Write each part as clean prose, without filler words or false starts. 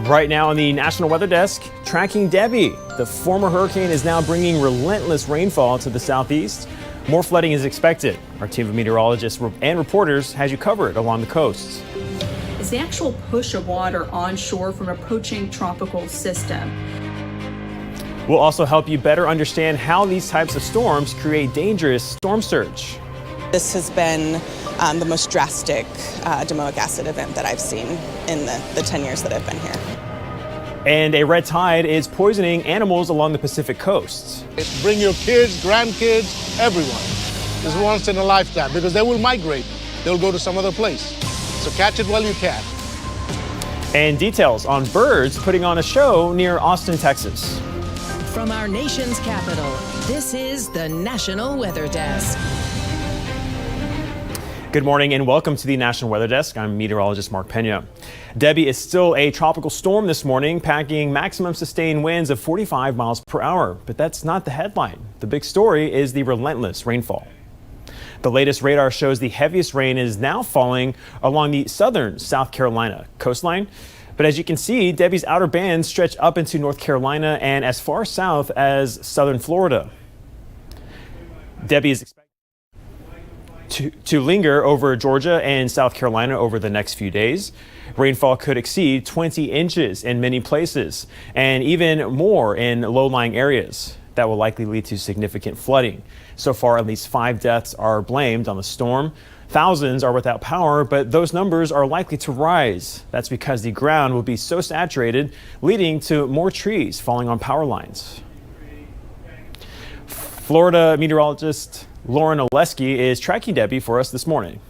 Right now on the National Weather Desk, tracking Debby. The former hurricane is now bringing relentless rainfall to the southeast. More flooding is expected. Our team of meteorologists and reporters has you covered along the coast. It's the actual push of water onshore from an approaching tropical system. We'll also help you better understand how these types of storms create dangerous storm surge. This has been the most drastic domoic acid event that I've seen in the 10 years that I've been here. And a red tide is poisoning animals along the Pacific coast. Bring your kids, grandkids, everyone. It's once in a lifetime because they will migrate. They'll go to some other place. So catch it while you can. And details on birds putting on a show near Austin, Texas. From our nation's capital, this is the National Weather Desk. Good morning and welcome to the National Weather Desk. I'm meteorologist Mark Pena. Debby is still a tropical storm this morning, packing maximum sustained winds of 45 miles per hour. But that's not the headline. The big story is the relentless rainfall. The latest radar shows the heaviest rain is now falling along the southern South Carolina coastline. But as you can see, Debby's outer bands stretch up into North Carolina and as far south as southern Florida. Debby is expected to linger over Georgia and South Carolina over the next few days. Rainfall could exceed 20 inches in many places and even more in low-lying areas. That will likely lead to significant flooding. So far, at least 5 deaths are blamed on the storm. Thousands are without power, but those numbers are likely to rise. That's because the ground will be so saturated, leading to more trees falling on power lines. Florida meteorologist Lauren Oleski is tracking Debby for us this morning.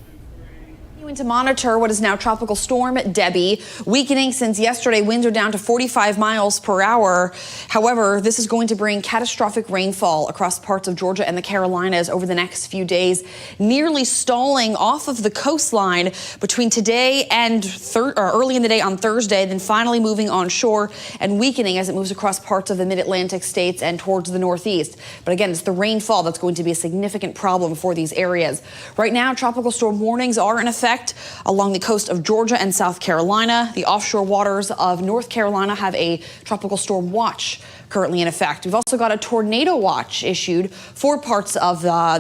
To monitor what is now tropical storm Debby, weakening since yesterday. Winds are down to 45 miles per hour. However, this is going to bring catastrophic rainfall across parts of Georgia and the Carolinas over the next few days, nearly stalling off of the coastline between today and early in the day on Thursday, then finally moving onshore and weakening as it moves across parts of the mid-Atlantic states and towards the northeast. But again, it's the rainfall that's going to be a significant problem for these areas. Right now, tropical storm warnings are in effect along the coast of Georgia and South Carolina. The offshore waters of North Carolina have a tropical storm watch currently in effect. We've also got a tornado watch issued for parts of the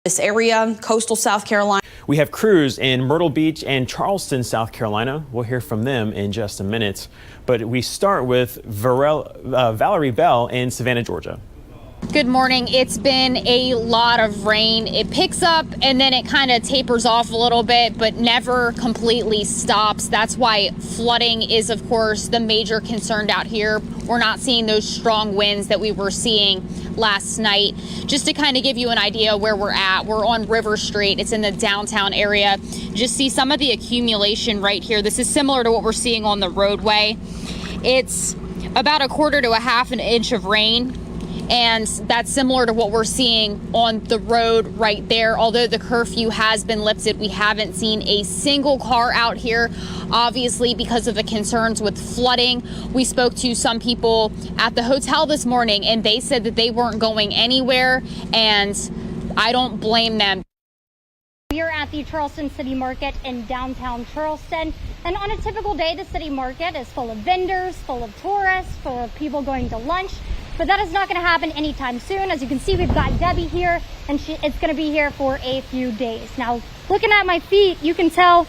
this area, coastal South Carolina. We have crews in Myrtle Beach and Charleston, South Carolina. We'll hear from them in just a minute. But we start with Valerie Bell in Savannah, Georgia. Good morning. It's been a lot of rain. It picks up and then it kind of tapers off a little bit, but never completely stops. That's why flooding is, of course, the major concern out here. We're not seeing those strong winds that we were seeing last night. Just to kind of give you an idea where we're at, we're on River Street. It's in the downtown area. Just see some of the accumulation right here. This is similar to what we're seeing on the roadway. It's about 1/4 to 1/2 inch of rain. And that's similar to what we're seeing on the road right there. Although the curfew has been lifted, we haven't seen a single car out here, obviously because of the concerns with flooding. We spoke to some people at the hotel this morning and they said that they weren't going anywhere, and I don't blame them. We are at the Charleston City Market in downtown Charleston, and on a typical day, the city market is full of vendors, full of tourists, full of people going to lunch. But that is not going to happen anytime soon. As you can see, we've got Debby here, and it's going to be here for a few days. Now, looking at my feet, you can tell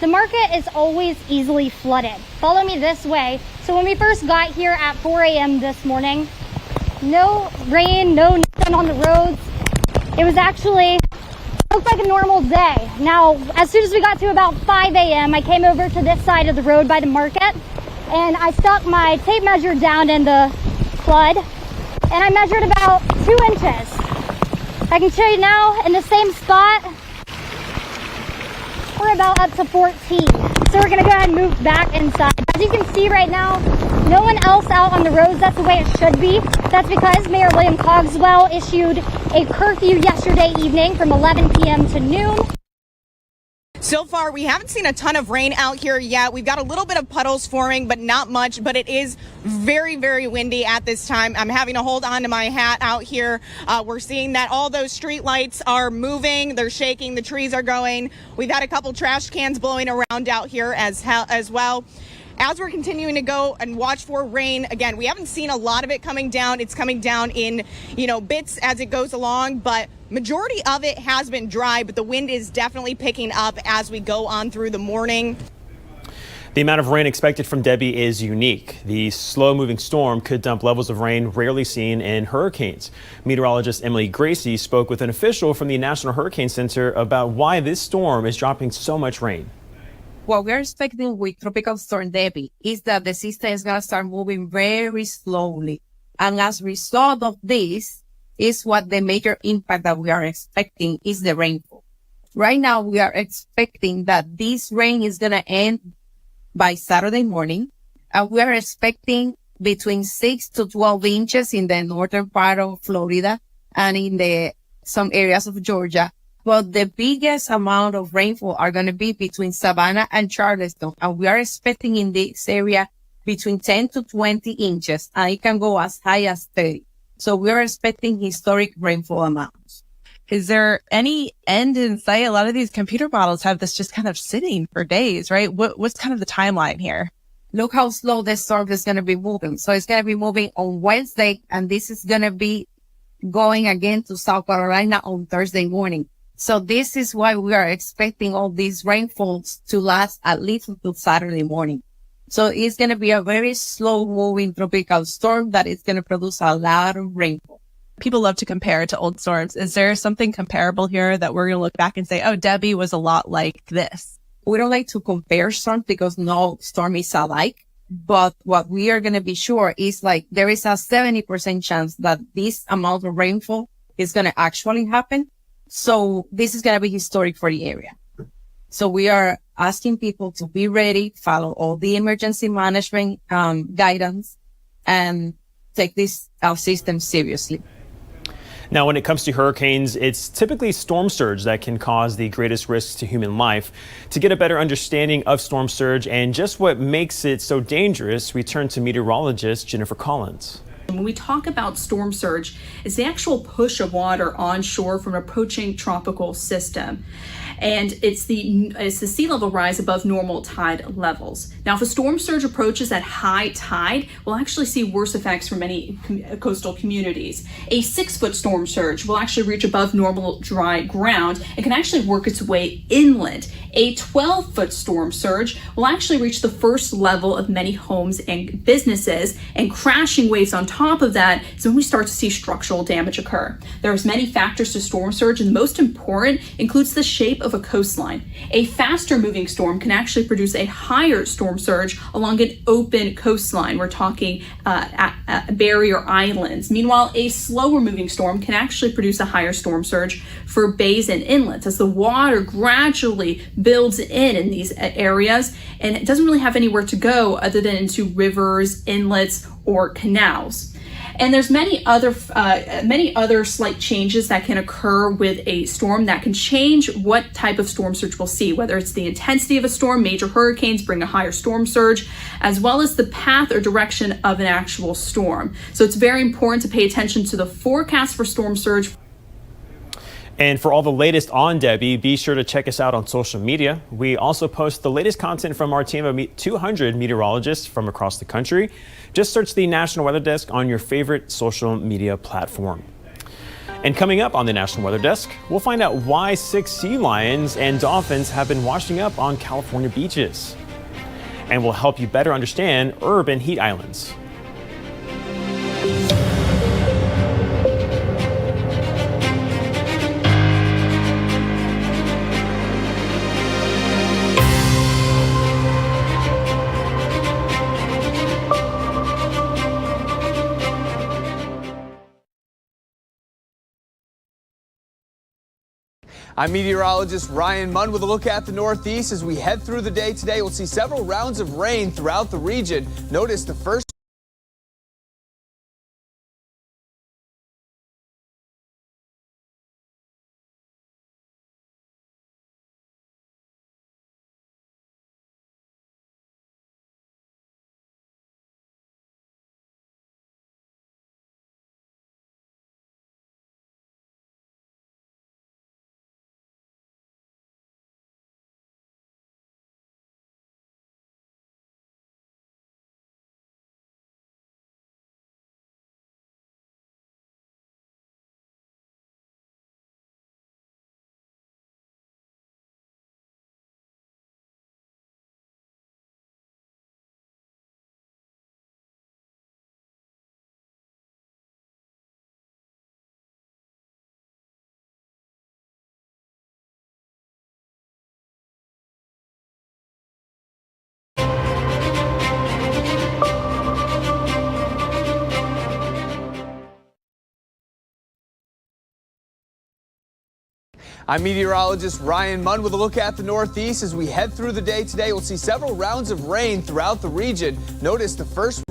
The market is always easily flooded. Follow me this way. So when we first got here at 4 a.m. this morning, no rain, no nothing on the roads. It was actually, looked like a normal day. Now, as soon as we got to about 5 a.m., I came over to this side of the road by the market, and I stuck my tape measure down in the flood, and I measured about 2 inches. I can show you now in the same spot, we're about up to 14. So we're gonna go ahead and move back inside. As you can see right now, no one else out on the roads. That's the way it should be. That's because Mayor William Cogswell issued a curfew yesterday evening from 11 p.m. to noon. So far, we haven't seen a ton of rain out here yet. We've got a little bit of puddles forming, but not much. But it is very, very windy at this time. I'm having to hold on to my hat out here. We're seeing that all those street lights are moving. They're shaking. The trees are going. We've had a couple trash cans blowing around out here as well. As we're continuing to go and watch for rain, again, we haven't seen a lot of it coming down. It's coming down in, bits as it goes along, but majority of it has been dry, but the wind is definitely picking up as we go on through the morning. The amount of rain expected from Debby is unique. The slow-moving storm could dump levels of rain rarely seen in hurricanes. Meteorologist Emily Gracie spoke with an official from the National Hurricane Center about why this storm is dropping so much rain. What we're expecting with Tropical Storm Debby is that the system is going to start moving very slowly. And as a result of this is what the major impact that we are expecting is the rainfall. Right now, we are expecting that this rain is going to end by Saturday morning. And we are expecting between 6 to 12 inches in the northern part of Florida and in some areas of Georgia. But the biggest amount of rainfall are going to be between Savannah and Charleston. And we are expecting in this area between 10 to 20 inches. And it can go as high as 30. So we are expecting historic rainfall amounts. Is there any end in sight? A lot of these computer models have this just kind of sitting for days, right? What's kind of the timeline here? Look how slow the storm is going to be moving. So it's going to be moving on Wednesday. And this is going to be going again to South Carolina on Thursday morning. So this is why we are expecting all these rainfalls to last at least until Saturday morning. So it's going to be a very slow moving tropical storm that is going to produce a lot of rainfall. People love to compare it to old storms. Is there something comparable here that we're going to look back and say, oh, Debby was a lot like this? We don't like to compare storms because no storm is alike. But what we are going to be sure is there is a 70% chance that this amount of rainfall is going to actually happen. So this is going to be historic for the area. So we are asking people to be ready, follow all the emergency management guidance, and take this system seriously. Now, when it comes to hurricanes, it's typically storm surge that can cause the greatest risks to human life. To get a better understanding of storm surge and just what makes it so dangerous, we turn to meteorologist Jennifer Collins. When we talk about storm surge, it's the actual push of water onshore from an approaching tropical system. And it's the sea level rise above normal tide levels. Now, if a storm surge approaches at high tide, we'll actually see worse effects for many coastal communities. A 6-foot storm surge will actually reach above normal dry ground and can actually work its way inland. A 12-foot storm surge will actually reach the first level of many homes and businesses, and crashing waves on top of that is when we start to see structural damage occur. There's many factors to storm surge, and the most important includes the shape of a coastline. A faster moving storm can actually produce a higher storm surge along an open coastline. We're talking barrier islands. Meanwhile, a slower moving storm can actually produce a higher storm surge for bays and inlets as the water gradually builds in these areas, and it doesn't really have anywhere to go other than into rivers, inlets, or canals. And there's many other slight changes that can occur with a storm that can change what type of storm surge we'll see, whether it's the intensity of a storm. Major hurricanes bring a higher storm surge, as well as the path or direction of an actual storm. So it's very important to pay attention to the forecast for storm surge. And for all the latest on Debby, be sure to check us out on social media. We also post the latest content from our team of 200 meteorologists from across the country. Just search the National Weather Desk on your favorite social media platform. And coming up on the National Weather Desk, we'll find out why 6 sea lions and dolphins have been washing up on California beaches. And we'll help you better understand urban heat islands. I'm meteorologist Ryan Munn with a look at the Northeast. As we head through the day today, we'll see several rounds of rain throughout the region. Notice the first I'm meteorologist Ryan Munn with a look at the Northeast. As we head through the day today, we'll see several rounds of rain throughout the region. Notice the first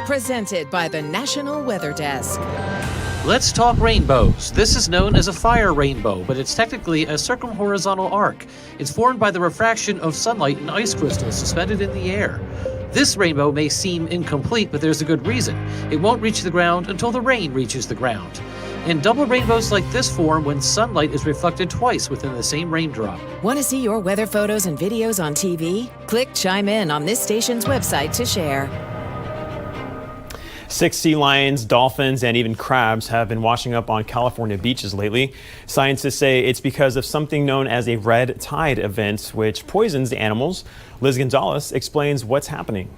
Presented by the National Weather Desk. Let's talk rainbows. This is known as a fire rainbow, but it's technically a circumhorizontal arc. It's formed by the refraction of sunlight in ice crystals suspended in the air. This rainbow may seem incomplete, but there's a good reason. It won't reach the ground until the rain reaches the ground. And double rainbows like this form when sunlight is reflected twice within the same raindrop. Want to see your weather photos and videos on TV? Click Chime In on this station's website to share. 6 sea lions, dolphins, and even crabs have been washing up on California beaches lately. Scientists say it's because of something known as a red tide event, which poisons the animals. Liz Gonzalez explains what's happening.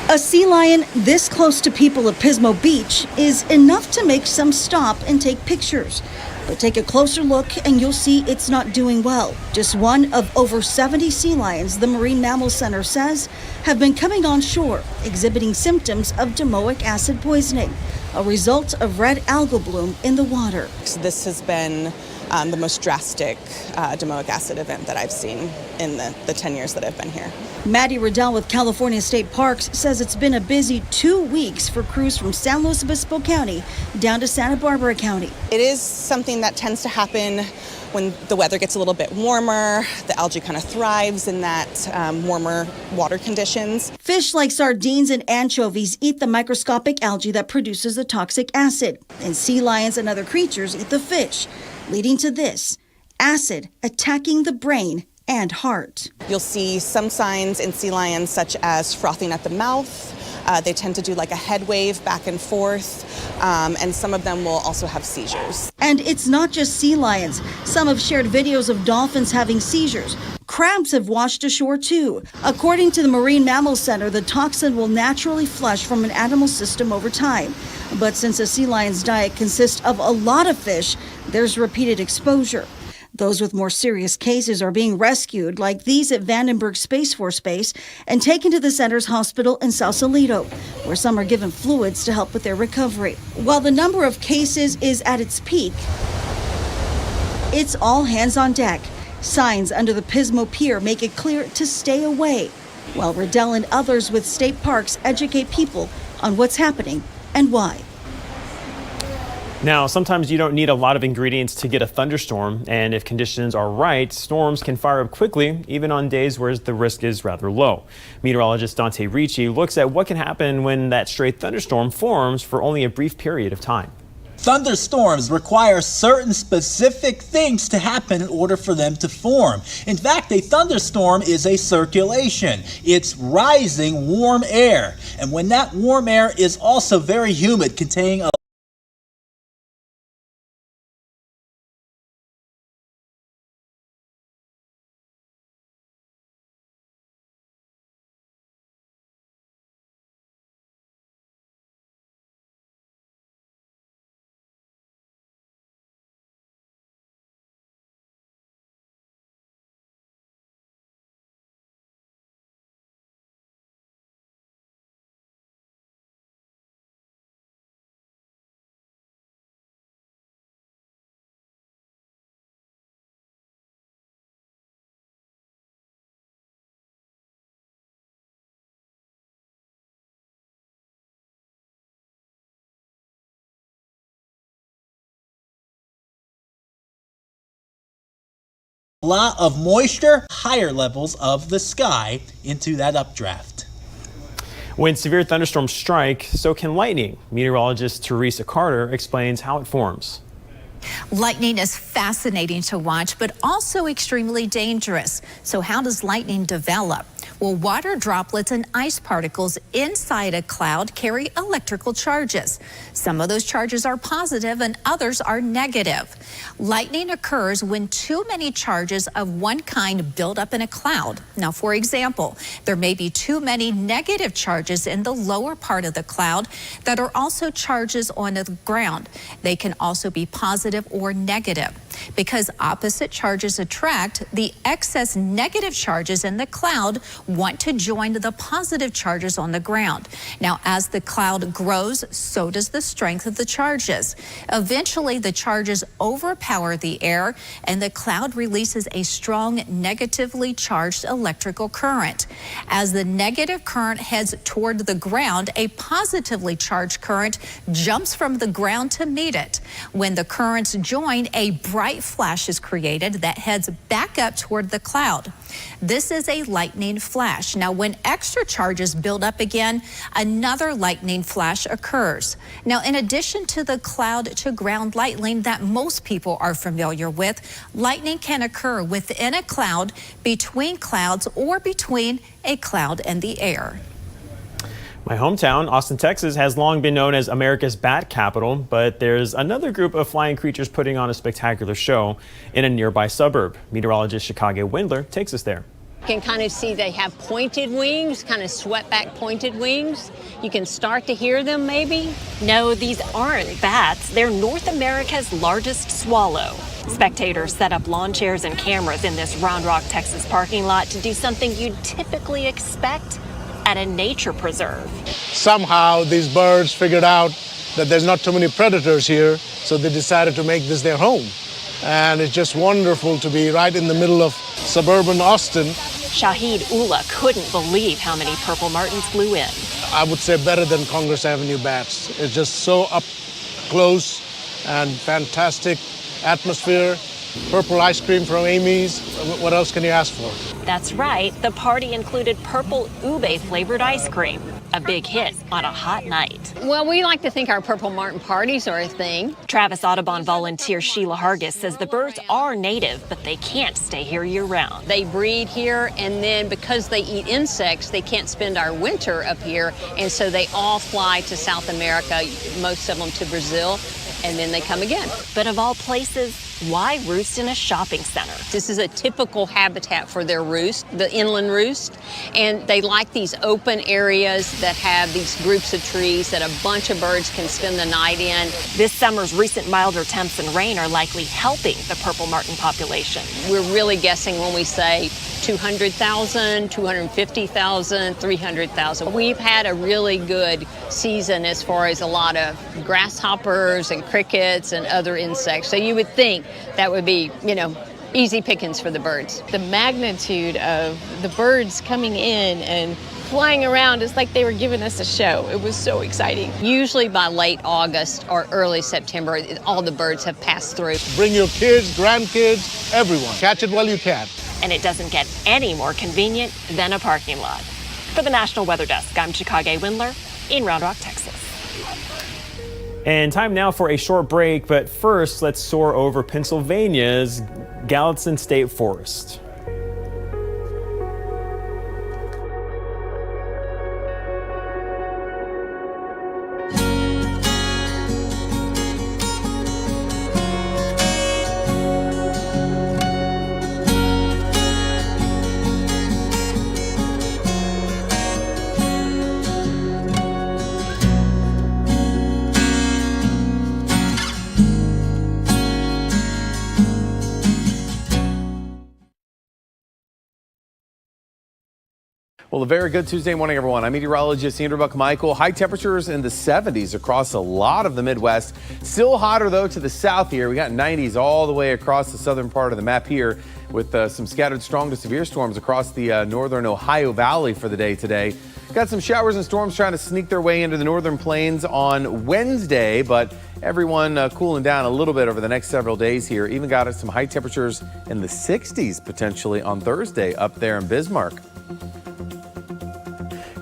A sea lion this close to people at Pismo Beach is enough to make some stop and take pictures. But take a closer look and you'll see it's not doing well. Just one of over 70 sea lions, the Marine Mammal Center says, have been coming on shore, exhibiting symptoms of domoic acid poisoning, a result of red algal bloom in the water. This has been the most drastic domoic acid event that I've seen in the 10 years that I've been here. Maddie Riddell with California State Parks says it's been a busy 2 weeks for crews from San Luis Obispo County down to Santa Barbara County. It is something that tends to happen when the weather gets a little bit warmer. The algae kind of thrives in that warmer water conditions. Fish like sardines and anchovies eat the microscopic algae that produces the toxic acid, and sea lions and other creatures eat the fish, leading to this acid attacking the brain and heart. You'll see some signs in sea lions such as frothing at the mouth. They tend to do like a head wave back and forth, and some of them will also have seizures. And it's not just sea lions. Some have shared videos of dolphins having seizures. Crabs have washed ashore too. According to the Marine Mammal Center, the toxin will naturally flush from an animal system over time. But since a sea lion's diet consists of a lot of fish, there's repeated exposure. Those with more serious cases are being rescued, like these at Vandenberg Space Force Base, and taken to the center's hospital in Sausalito, where some are given fluids to help with their recovery. While the number of cases is at its peak, it's all hands on deck. Signs under the Pismo Pier make it clear to stay away, while Riddell and others with state parks educate people on what's happening and why. Now, sometimes you don't need a lot of ingredients to get a thunderstorm, and if conditions are right, storms can fire up quickly, even on days where the risk is rather low. Meteorologist Dante Ricci looks at what can happen when that stray thunderstorm forms for only a brief period of time. Thunderstorms require certain specific things to happen in order for them to form. In fact, a thunderstorm is a circulation. It's rising warm air. And when that warm air is also very humid, containing a lot of moisture, higher levels of the sky into that updraft. When severe thunderstorms strike, so can lightning. Meteorologist Teresa Carter explains how it forms. Lightning is fascinating to watch, but also extremely dangerous. So how does lightning develop? Well, water droplets and ice particles inside a cloud carry electrical charges. Some of those charges are positive and others are negative. Lightning occurs when too many charges of one kind build up in a cloud. Now, for example, there may be too many negative charges in the lower part of the cloud that are also charges on the ground. They can also be positive or negative. Because opposite charges attract, the excess negative charges in the cloud want to join the positive charges on the ground. Now, as the cloud grows, so does the strength of the charges. Eventually, the charges overpower the air, and the cloud releases a strong negatively charged electrical current. As the negative current heads toward the ground, a positively charged current jumps from the ground to meet it. When the currents join, a bright flash is created that heads back up toward the cloud. This is a lightning flash. Now, when extra charges build up again, another lightning flash occurs. Now, in addition to the cloud to ground lightning that most people are familiar with, lightning can occur within a cloud, between clouds, or between a cloud and the air. My hometown, Austin, Texas, has long been known as America's bat capital, but there's another group of flying creatures putting on a spectacular show in a nearby suburb. Meteorologist Chicago Windler takes us there. You can kind of see they have pointed wings, kind of swept back pointed wings. You can start to hear them maybe. No, these aren't bats. They're North America's largest swallow. Spectators set up lawn chairs and cameras in this Round Rock, Texas parking lot to do something you'd typically expect at a nature preserve. Somehow these birds figured out that there's not too many predators here, so they decided to make this their home. And it's just wonderful to be right in the middle of suburban Austin. Shahid Ullah couldn't believe how many purple martins flew in. I would say better than Congress Avenue bats. It's just so up close and fantastic atmosphere. Purple ice cream from Amy's. What else can you ask for? That's right. The party included purple ube flavored ice cream, a big hit on a hot night. Well, we like to think our purple martin parties are a thing. Travis Audubon volunteer Sheila Hargis says the birds are native, but they can't stay here year-round. They breed here, and then because they eat insects, they can't spend our winter up here, and so they all fly to South America, most of them to Brazil, and then they come again. But of all places, Why roost in a shopping center? This is a typical habitat for their roost, the inland roost, and they like these open areas that have these groups of trees that a bunch of birds can spend the night in. This summer's recent milder temps and rain are likely helping the purple martin population. We're really guessing when we say 200,000, 250,000, 300,000. We've had a really good season as far as a lot of grasshoppers and crickets and other insects. So you would think that would be, easy pickings for the birds. The magnitude of the birds coming in and flying around is like they were giving us a show. It was so exciting. Usually by late August or early September, all the birds have passed through. Bring your kids, grandkids, everyone. Catch it while you can. And it doesn't get any more convenient than a parking lot. For the National Weather Desk, I'm Chicago Windler in Round Rock, Texas. And time now for a short break, but first let's soar over Pennsylvania's Gallatin State Forest. Well, a very good Tuesday morning, everyone. I'm meteorologist Andrew Buck-Michael. High temperatures in the 70s across a lot of the Midwest. Still hotter, though, to the south here. We got 90s all the way across the southern part of the map here with some scattered strong to severe storms across the northern Ohio Valley for the day today. Got some showers and storms trying to sneak their way into the northern plains on Wednesday, but everyone cooling down a little bit over the next several days here. Even got us some high temperatures in the 60s potentially on Thursday up there in Bismarck.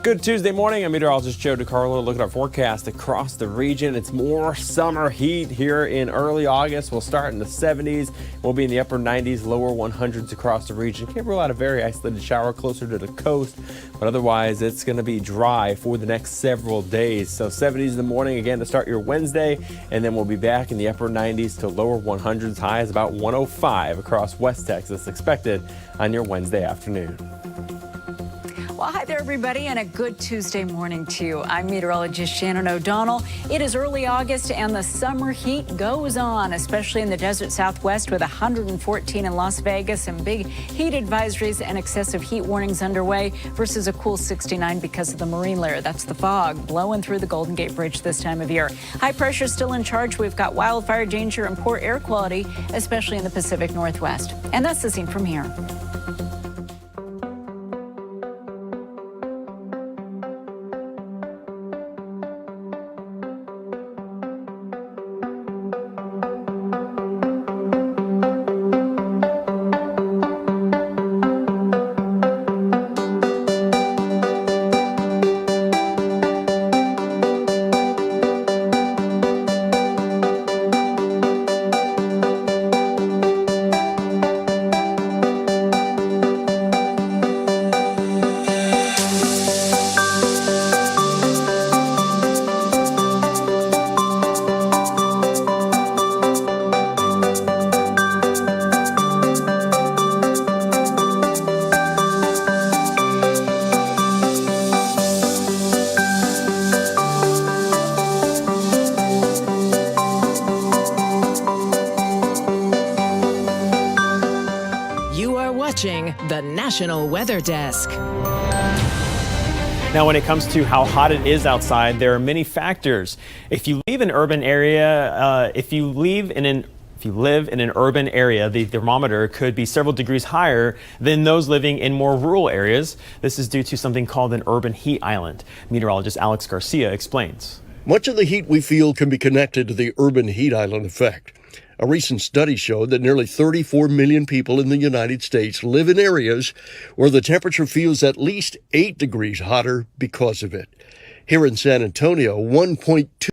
Good Tuesday morning. I'm meteorologist Joe DiCarlo. Look at our forecast across the region. It's more summer heat here in early August. We'll start in the 70s. We'll be in the upper 90s, lower 100s across the region. Can't rule out a very isolated shower closer to the coast, but otherwise it's going to be dry for the next several days. So 70s in the morning again to start your Wednesday, and then we'll be back in the upper 90s to lower 100s. High is about 105 across West Texas expected on your Wednesday afternoon. Well, hi there, everybody, and a good Tuesday morning to you. I'm meteorologist Shannon O'Donnell. It is early August, and the summer heat goes on, especially in the desert Southwest with 114 in Las Vegas and big heat advisories and excessive heat warnings underway versus a cool 69 because of the marine layer. That's the fog blowing through the Golden Gate Bridge this time of year. High pressure still in charge. We've got wildfire danger and poor air quality, especially in the Pacific Northwest. And that's the scene from here. The National Weather Desk. Now, when it comes to how hot it is outside, there are many factors. If you live in an urban area, if you live in an urban area, the thermometer could be several degrees higher than those living in more rural areas. This is due to something called an urban heat island. Meteorologist Alex Garcia explains. Much of the heat we feel can be connected to the urban heat island effect. A recent study showed that nearly 34 million people in the United States live in areas where the temperature feels at least 8 degrees hotter because of it. Here in San Antonio, 1.2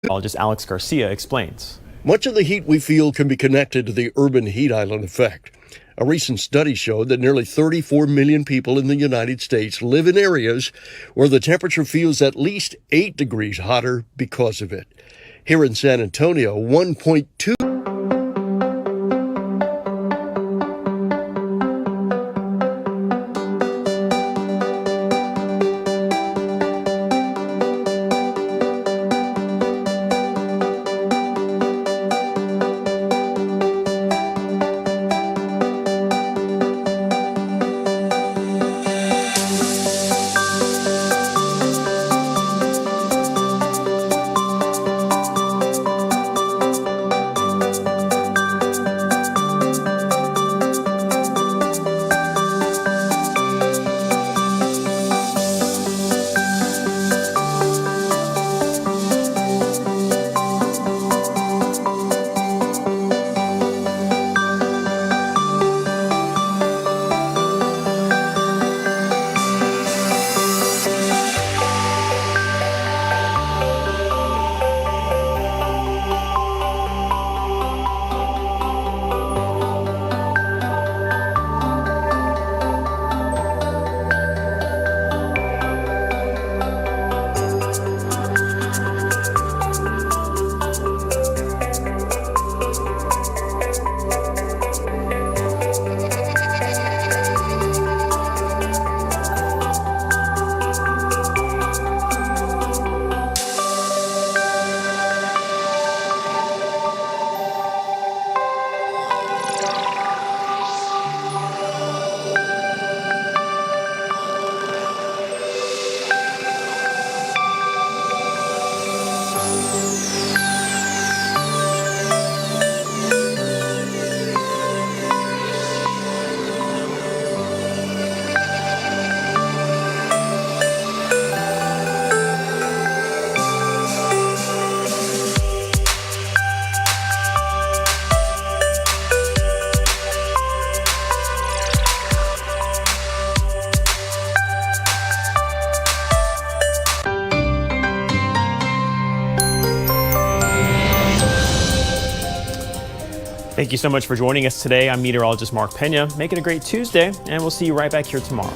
Meteorologist Alex Garcia explains. Much of the heat we feel can be connected to the urban heat island effect. A recent study showed that nearly 34 million people in the United States live in areas where the temperature feels at least 8 degrees hotter because of it. Here in San Antonio, 1.2. Thank you so much for joining us today. I'm meteorologist Mark Pena. Make it a great Tuesday, and we'll see you right back here tomorrow.